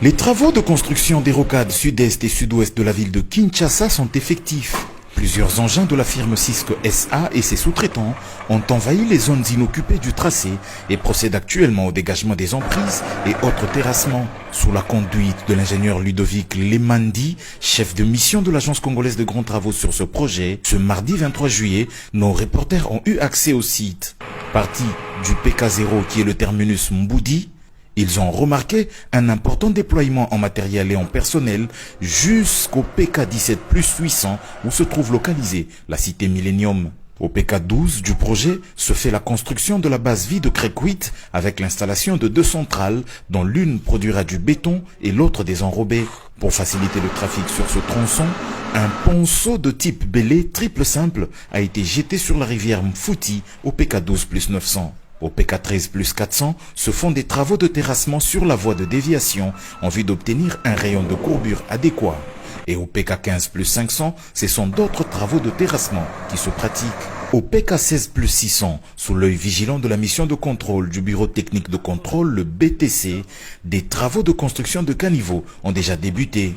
Les travaux de construction des rocades sud-est et sud-ouest de la ville de Kinshasa sont effectifs. Plusieurs engins de la firme Cisco SA et ses sous-traitants ont envahi les zones inoccupées du tracé et procèdent actuellement au dégagement des emprises et autres terrassements. Sous la conduite de l'ingénieur Ludovic Lemandi, chef de mission de l'Agence congolaise de grands travaux sur ce projet, ce mardi 23 juillet, nos reporters ont eu accès au site. Parti du PK0 qui est le terminus Mboudi, ils ont remarqué un important déploiement en matériel et en personnel jusqu'au PK17 plus 800 où se trouve localisée la cité Millennium. Au PK12 du projet se fait la construction de la base vie de Crécuit avec l'installation de 2 centrales dont l'une produira du béton et l'autre des enrobés. Pour faciliter le trafic sur ce tronçon, un ponceau de type Bélé triple simple a été jeté sur la rivière Mfouti au PK12 plus 900. Au PK13 plus 400 se font des travaux de terrassement sur la voie de déviation en vue d'obtenir un rayon de courbure adéquat. Et au PK15 plus 500, ce sont d'autres travaux de terrassement qui se pratiquent. Au PK16 plus 600, sous l'œil vigilant de la mission de contrôle du Bureau technique de contrôle, le BTC, des travaux de construction de caniveaux ont déjà débuté.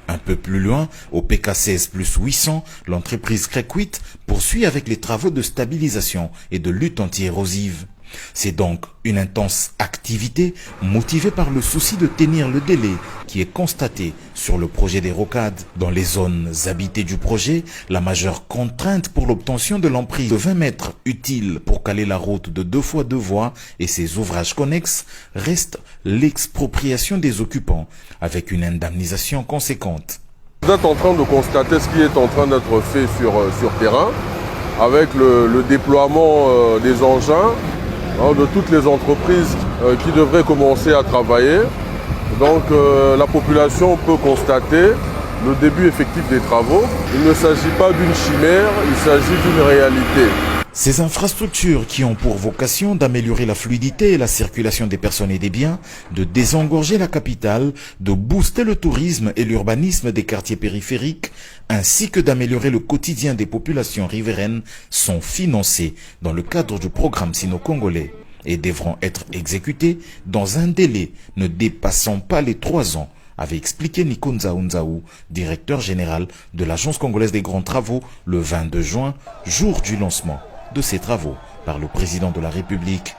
Un peu plus loin, au PK16 plus 800, l'entreprise Crécuit poursuit avec les travaux de stabilisation et de lutte anti-érosive. C'est donc une intense activité motivée par le souci de tenir le délai qui est constaté sur le projet des rocades. Dans les zones habitées du projet, la majeure contrainte pour l'obtention de l'emprise de 20 mètres utile pour caler la route de 2 fois 2 voies et ses ouvrages connexes reste l'expropriation des occupants avec une indemnisation conséquente. Vous êtes en train de constater ce qui est en train d'être fait sur terrain avec le déploiement des engins, de toutes les entreprises qui devraient commencer à travailler. Donc la population peut constater le début effectif des travaux. Il ne s'agit pas d'une chimère, il s'agit d'une réalité. Ces infrastructures qui ont pour vocation d'améliorer la fluidité et la circulation des personnes et des biens, de désengorger la capitale, de booster le tourisme et l'urbanisme des quartiers périphériques, ainsi que d'améliorer le quotidien des populations riveraines, sont financées dans le cadre du programme sino-congolais et devront être exécutées dans un délai ne dépassant pas les 3 ans, avait expliqué Nico Nzaou, directeur général de l'Agence congolaise des grands travaux, le 22 juin, jour du lancement de ces travaux par le président de la République.